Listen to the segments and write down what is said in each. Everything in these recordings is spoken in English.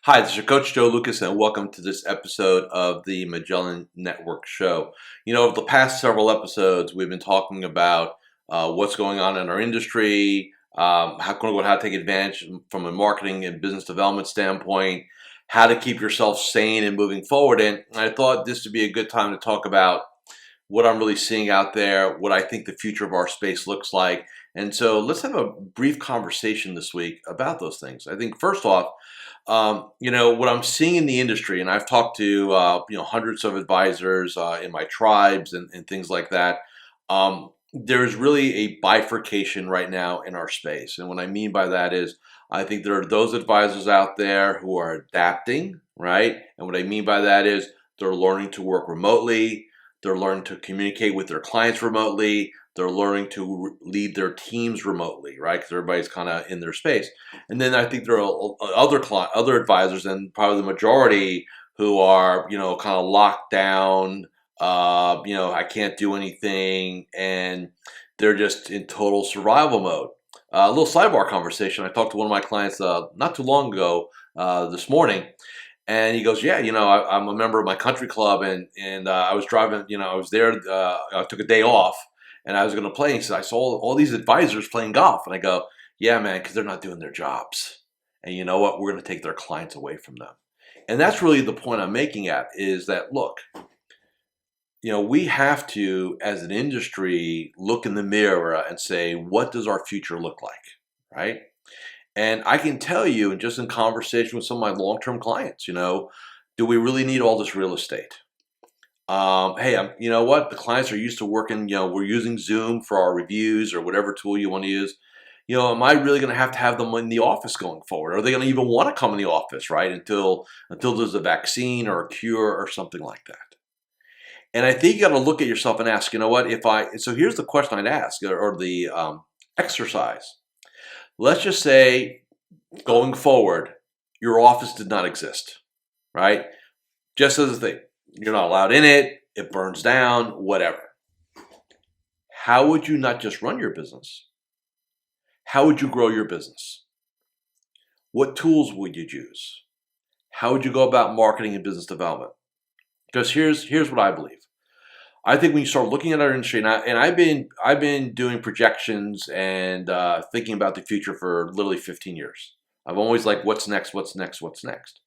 Hi, this is your coach Joe Lucas, and welcome to this episode of the Magellan Network Show. Over the past several episodes, we've been talking about what's going on in our industry, how to take advantage from a marketing and business development standpoint, how to keep yourself sane and moving forward. And I thought this would be a good time to talk about what I'm really seeing out there, what I think the future of our space looks like. And so let's have a brief conversation this week about those things. I think first off, what I'm seeing in the industry, and I've talked to hundreds of advisors in my tribes and things like that. There's really a bifurcation right now in our space, and what I mean by that is I think there are those advisors out there who are adapting, right? And what I mean by that is they're learning to work remotely, they're learning to communicate with their clients remotely, they're learning to lead their teams remotely, right? Because everybody's kind of in their space. And then I think there are other advisors, and probably the majority, who are kind of locked down. I can't do anything, and they're just in total survival mode. A little sidebar conversation. I talked to one of my clients not too long ago, this morning, and he goes, "Yeah, I'm a member of my country club, and I was driving. I was there. I took a day off, and I was going to play." He said, "I saw all these advisors playing golf," and I go, "Yeah, man, because they're not doing their jobs, and you know what? We're going to take their clients away from them." And that's really the point I'm making at is that look, we have to, as an industry, look in the mirror and say, what does our future look like, right? And I can tell you, and just in conversation with some of my long-term clients, do we really need all this real estate? Hey, you know what? The clients are used to working, we're using Zoom for our reviews or whatever tool you want to use. Am I really going to have them in the office going forward? Are they going to even want to come in the office, right? Until there's a vaccine or a cure or something like that. And I think you got to look at yourself and ask, so here's the question I'd ask, or the exercise. Let's just say going forward, your office did not exist, right? Just as a thing. You're not allowed in it. It burns down, whatever. How would you not just run your business? How would you grow your business? What tools would you use? How would you go about marketing and business development? Because here's what I believe. I think when you start looking at our industry, and I've been doing projections and thinking about the future for literally 15 years. I've always like, what's next, what's next, what's next.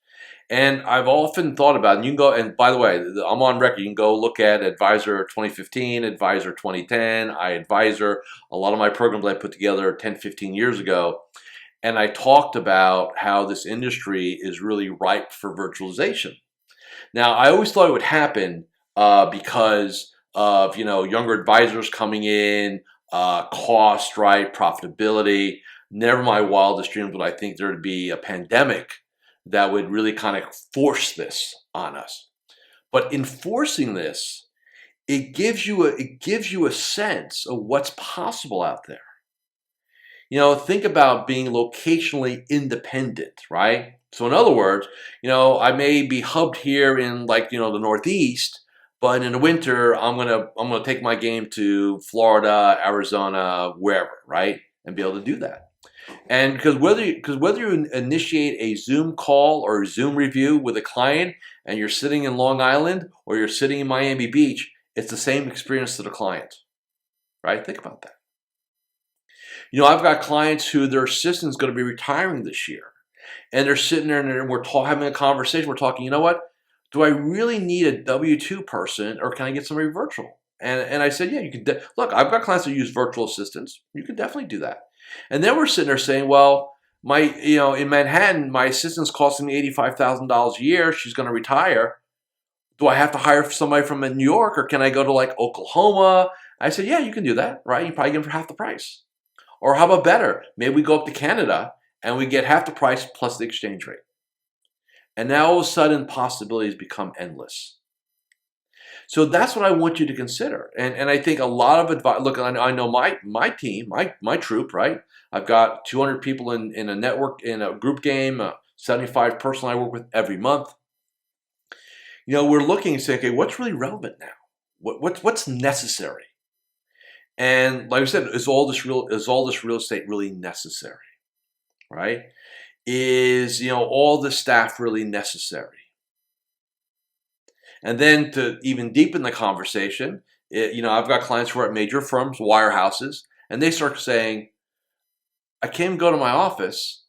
And I've often thought about it. And you can go, and by the way, I'm on record. You can go look at Advisor 2015, Advisor 2010, iAdvisor, a lot of my programs I put together 10, 15 years ago. And I talked about how this industry is really ripe for virtualization. Now, I always thought it would happen because of younger advisors coming in, cost, right, profitability. Never my wildest dreams would I think there would be a pandemic that would really kind of force this on us. But enforcing this, it gives you a sense of what's possible out there. Think about being locationally independent, right? So in other words, I may be hubbed here in the Northeast, but in the winter I'm gonna take my game to Florida, Arizona, wherever, right, and be able to do that. And because whether you initiate a Zoom call or a Zoom review with a client, and you're sitting in Long Island or you're sitting in Miami Beach, it's the same experience to the client, right? Think about that. I've got clients who their assistant's going to be retiring this year, and they're sitting there and we're having a conversation. We're talking, you know what? Do I really need a W-2 person, or can I get somebody virtual? And I said, yeah, you can. Look, I've got clients that use virtual assistants. You can definitely do that. And then we're sitting there saying, well, in Manhattan, my assistant's costing me $85,000 a year. She's going to retire. Do I have to hire somebody from New York, or can I go to Oklahoma? I said, yeah, you can do that, right? You probably get them for half the price. Or how about better? Maybe we go up to Canada and we get half the price plus the exchange rate. And now all of a sudden, possibilities become endless. So that's what I want you to consider. And I think a lot of advice. Look, I know my team, my troop, right? I've got 200 people in a network, in a group game, 75 person I work with every month. We're looking and saying, okay, what's really relevant now? What's necessary? And like I said, is all this real estate really necessary, right? Is, all the staff really necessary? And then to even deepen the conversation, I've got clients who are at major firms, wirehouses, and they start saying, I can't go to my office.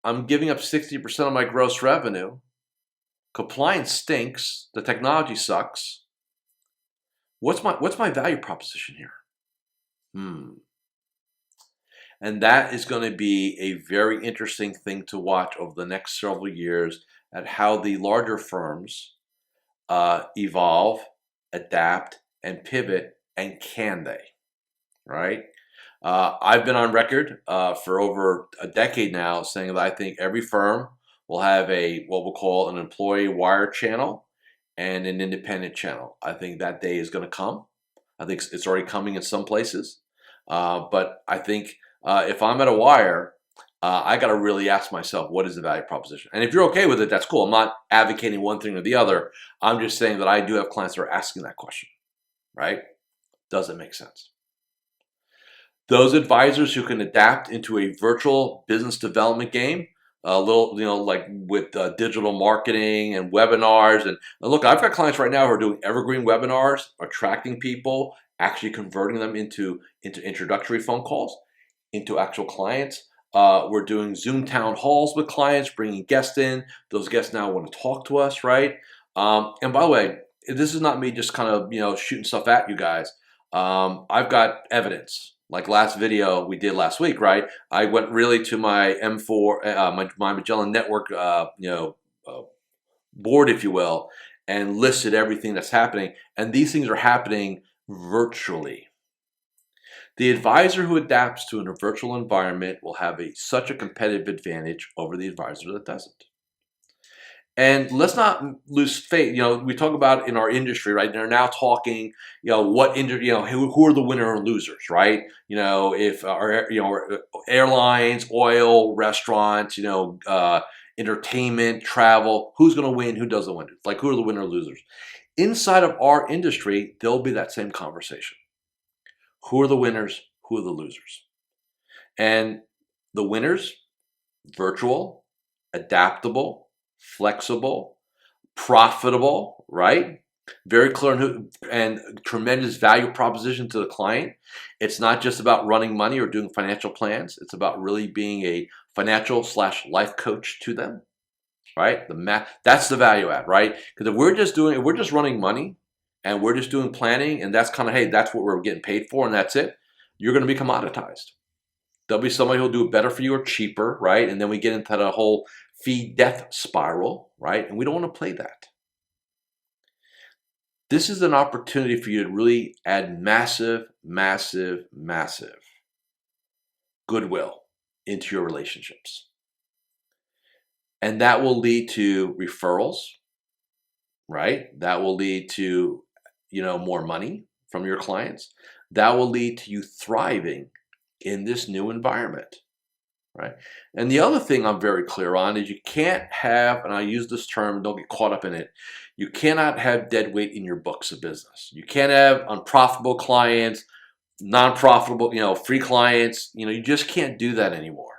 I'm giving up 60% of my gross revenue. Compliance stinks. The technology sucks. What's my value proposition here? And that is going to be a very interesting thing to watch over the next several years at how the larger firms evolve, adapt, and pivot, and can they, right? I've been on record for over a decade now saying that I think every firm will have what we'll call an employee wire channel and an independent channel. I think that day is going to come. I think it's already coming in some places. But I think if I'm at a wire, I got to really ask myself, what is the value proposition? And if you're okay with it, that's cool. I'm not advocating one thing or the other. I'm just saying that I do have clients that are asking that question, right? Does it make sense? Those advisors who can adapt into a virtual business development game, a little, like with digital marketing and webinars. And look, I've got clients right now who are doing evergreen webinars, attracting people, actually converting them into introductory phone calls, into actual clients. We're doing Zoom town halls with clients, bringing guests in. Those guests now want to talk to us, right? And by the way, this is not me just kind of, shooting stuff at you guys. I've got evidence. Like last video we did last week, right? I went really to my M4, my Magellan Network, board, if you will, and listed everything that's happening. And these things are happening virtually. The advisor who adapts to a virtual environment will have such a competitive advantage over the advisor that doesn't. And let's not lose faith. We talk about in our industry, right? They're now talking, who are the winner and losers, right? If our, airlines, oil, restaurants, entertainment, travel, who's going to win? Who doesn't win? Like, who are the winner and losers? Inside of our industry, there'll be that same conversation. Who are the winners? Who are the losers? And the winners, virtual, adaptable, flexible, profitable, right? Very clear and tremendous value proposition to the client. It's not just about running money or doing financial plans. It's about really being a financial/life coach to them, right? That's the value add, right? Because if we're just running money and we're just doing planning and that's kind of, hey, that's what we're getting paid for and that's it, you're going to be commoditized. There'll be somebody who'll do it better for you or cheaper, right? And then we get into the whole fee death spiral, right? And we don't want to play that. This is an opportunity for you to really add massive, massive, massive goodwill into your relationships. And that will lead to referrals, right? That will lead to, more money from your clients. That will lead to you thriving in this new environment, right? And the other thing I'm very clear on is you can't have, and I use this term, don't get caught up in it, you cannot have dead weight in your books of business. You can't have unprofitable clients, non-profitable, free clients. You just can't do that anymore.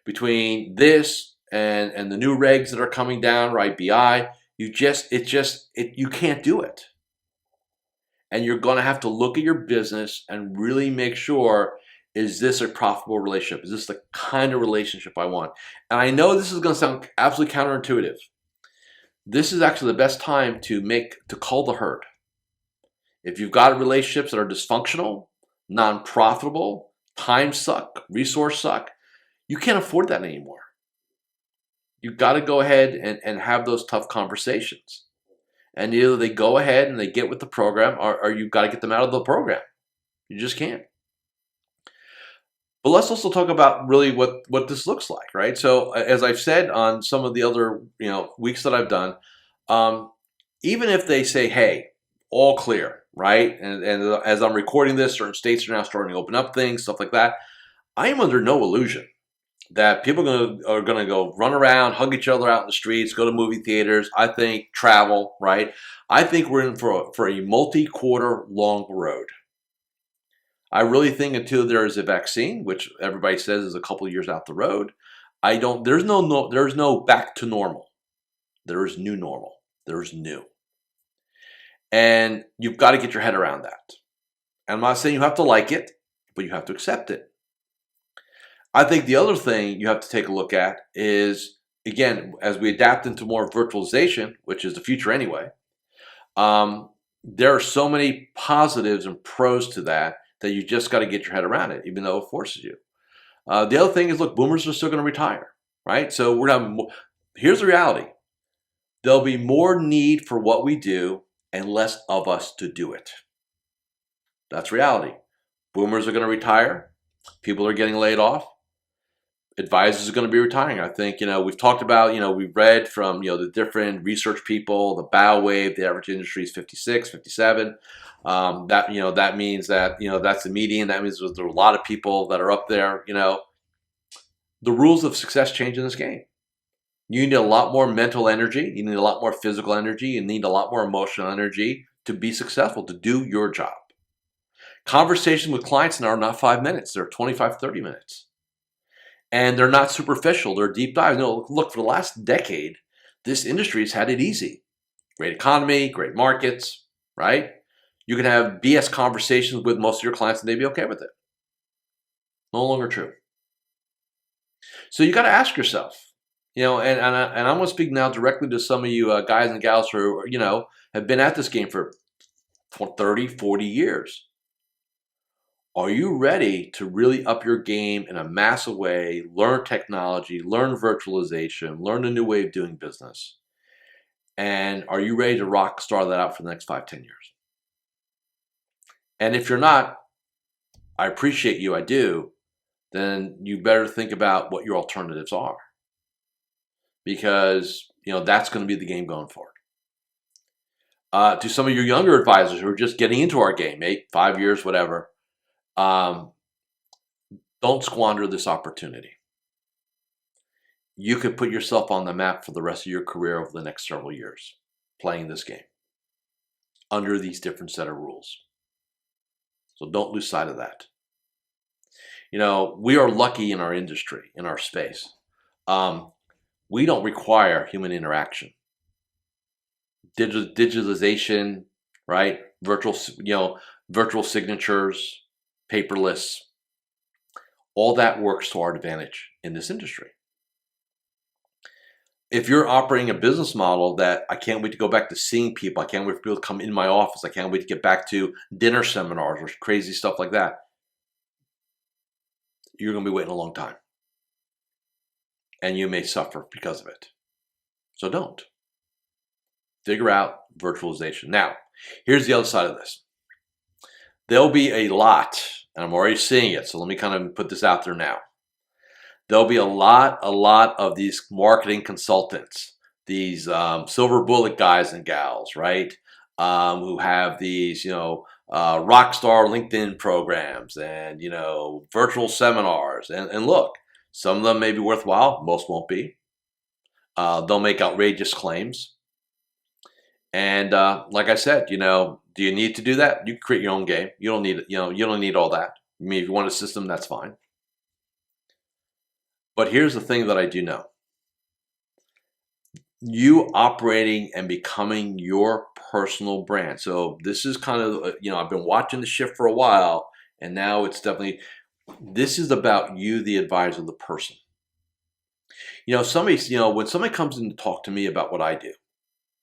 Between this and the new regs that are coming down, right, BI, you can't do it. And you're going to have to look at your business and really make sure, is this a profitable relationship? Is this the kind of relationship I want? And I know this is going to sound absolutely counterintuitive. This is actually the best time to cull the herd. If you've got relationships that are dysfunctional, non-profitable, time suck, resource suck, you can't afford that anymore. You've got to go ahead and have those tough conversations. And either they go ahead and they get with the program or you've got to get them out of the program. You just can't. But let's also talk about really what this looks like, right? So as I've said on some of the other weeks that I've done, even if they say, hey, all clear, right? And as I'm recording this, certain states are now starting to open up things, stuff like that. I am under no illusion that people are going to go run around, hug each other out in the streets, go to movie theaters. I think travel, right? I think we're in for a multi-quarter long road. I really think until there is a vaccine, which everybody says is a couple of years out the road, There's no back to normal. There is new normal. There's new. And you've got to get your head around that. And I'm not saying you have to like it, but you have to accept it. I think the other thing you have to take a look at is, again, as we adapt into more virtualization, which is the future anyway, there are so many positives and pros to that you just got to get your head around it, even though it forces you. The other thing is, look, boomers are still going to retire, right? So here's the reality. There'll be more need for what we do and less of us to do it. That's reality. Boomers are going to retire. People are getting laid off. Advisors are going to be retiring. I think, we've talked about, we've read from, the different research people, the bow wave, the average industry is 56, 57. That means that, that's the median. That means there are a lot of people that are up there. The rules of success change in this game. You need a lot more mental energy. You need a lot more physical energy. You need a lot more emotional energy to be successful, to do your job. Conversations with clients now are not 5 minutes. They're 25, 30 minutes. And they're not superficial. They're deep dives. Look, for the last decade, this industry has had it easy. Great economy, great markets, right? You can have BS conversations with most of your clients and they'd be okay with it. No longer true. So you got to ask yourself, and I'm going to speak now directly to some of you guys and gals who, have been at this game for 30, 40 years. Are you ready to really up your game in a massive way, learn technology, learn virtualization, learn a new way of doing business? And are you ready to rock star that out for the next 5, 10 years? And if you're not, I appreciate you, I do, then you better think about what your alternatives are. Because, that's going to be the game going forward. To some of your younger advisors who are just getting into our game, 8, 5 years, whatever, don't squander this opportunity. You could put yourself on the map for the rest of your career over the next several years playing this game under these different set of rules. So don't lose sight of that. We are lucky in our industry, in our space. We don't require human interaction. Digitalization, right? Virtual signatures, paperless, all that works to our advantage in this industry. If you're operating a business model that I can't wait to go back to seeing people, I can't wait for people to come in my office, I can't wait to get back to dinner seminars or crazy stuff like that, you're going to be waiting a long time. And you may suffer because of it. So don't. Figure out virtualization. Now, here's the other side of this. There'll be a lot, and I'm already seeing it, so let me kind of put this out there now. There'll be a lot of these marketing consultants, these silver bullet guys and gals, right? Who have these, rock star LinkedIn programs and, virtual seminars. And look, some of them may be worthwhile, most won't be. They'll make outrageous claims. And like I said, do you need to do that? You can create your own game. You don't need, you don't need all that. I mean, if you want a system, that's fine. But here's the thing that I do know. You operating and becoming your personal brand. So this is kind of, I've been watching the shift for a while, and now it's definitely, this is about you, the advisor, the person. When somebody comes in to talk to me about what I do,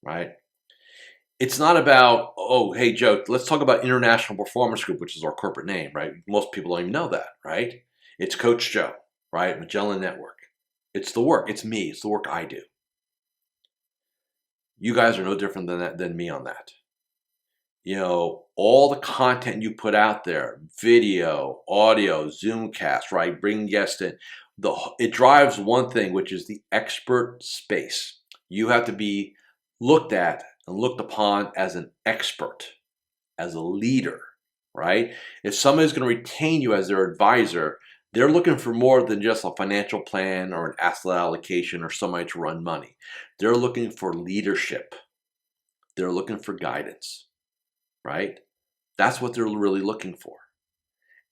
right? It's not about, oh, hey, Joe, let's talk about International Performance Group, which is our corporate name, right? Most people don't even know that, right? It's Coach Joe, right? Magellan Network. It's the work. It's me. It's the work I do. You guys are no different than me on that. All the content you put out there, video, audio, Zoomcast, right? Bring guests in. It drives one thing, which is the expert space. You have to be looked at and looked upon as an expert, as a leader, right? If somebody's going to retain you as their advisor, they're looking for more than just a financial plan or an asset allocation or somebody to run money. They're looking for leadership. They're looking for guidance, right? That's what they're really looking for.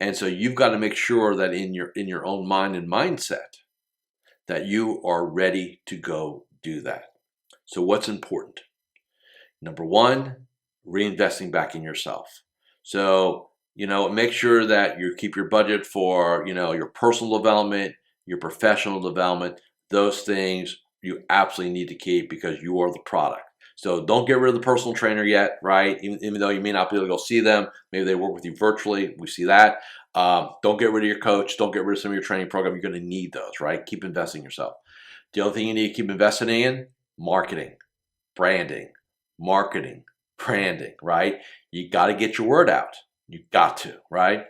And so you've got to make sure that in your own mind and mindset that you are ready to go do that. So what's important? Number one, reinvesting back in yourself. So, make sure that you keep your budget for, your personal development, your professional development. Those things you absolutely need to keep because you are the product. So don't get rid of the personal trainer yet, right? Even though you may not be able to go see them, maybe they work with you virtually. We see that. Don't get rid of your coach. Don't get rid of some of your training program. You're going to need those, right? Keep investing in yourself. The other thing you need to keep investing in, marketing, branding, right? You got to get your word out. You got to, right?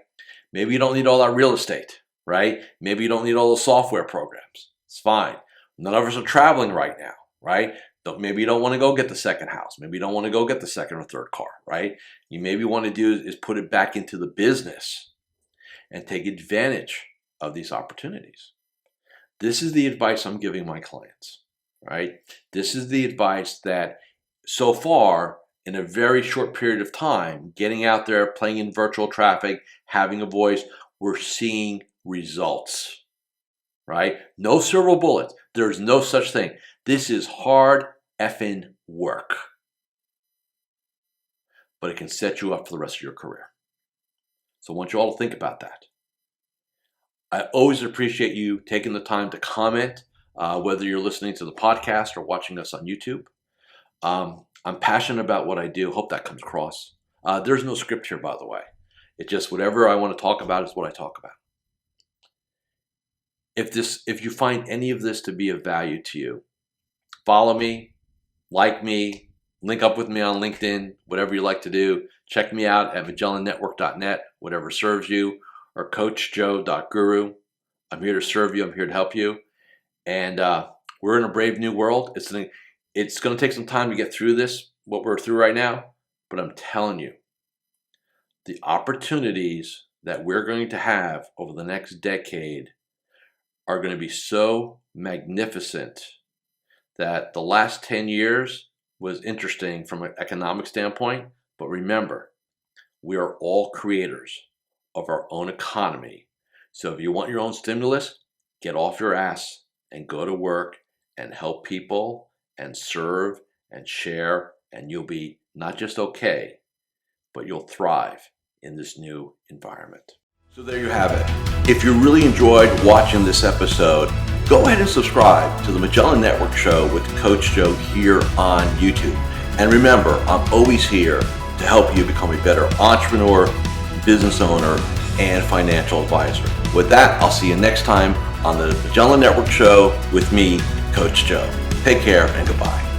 Maybe you don't need all that real estate, right? Maybe you don't need all those software programs. It's fine. None of us are traveling right now, right? Maybe you don't want to go get the second house. Maybe you don't want to go get the second or third car, right? You maybe want to do is put it back into the business and take advantage of these opportunities. This is the advice I'm giving my clients, right? This is the advice that so far, in a very short period of time, getting out there, playing in virtual traffic, having a voice, we're seeing results, right? No silver bullets. There's no such thing. This is hard effing work, but it can set you up for the rest of your career. So I want you all to think about that. I always appreciate you taking the time to comment, whether you're listening to the podcast or watching us on YouTube. I'm passionate about what I do. Hope that comes across. There's no script here, by the way. It's just whatever I want to talk about is what I talk about. If you find any of this to be of value to you, follow me, like me, link up with me on LinkedIn, whatever you like to do. Check me out at MagellanNetwork.net, whatever serves you, or CoachJoe.guru. I'm here to serve you. I'm here to help you. And we're in a brave new world. It's going to take some time to get through this, what we're through right now. But I'm telling you, the opportunities that we're going to have over the next decade are going to be so magnificent that the last 10 years was interesting from an economic standpoint. But remember, we are all creators of our own economy. So if you want your own stimulus, get off your ass and go to work and help people and serve and share, and you'll be not just okay, but you'll thrive in this new environment. So there you have it. If you really enjoyed watching this episode, go ahead and subscribe to the Magellan Network Show with Coach Joe here on YouTube. And remember, I'm always here to help you become a better entrepreneur, business owner, and financial advisor. With that, I'll see you next time on the Magellan Network Show with me, Coach Joe. Take care and goodbye.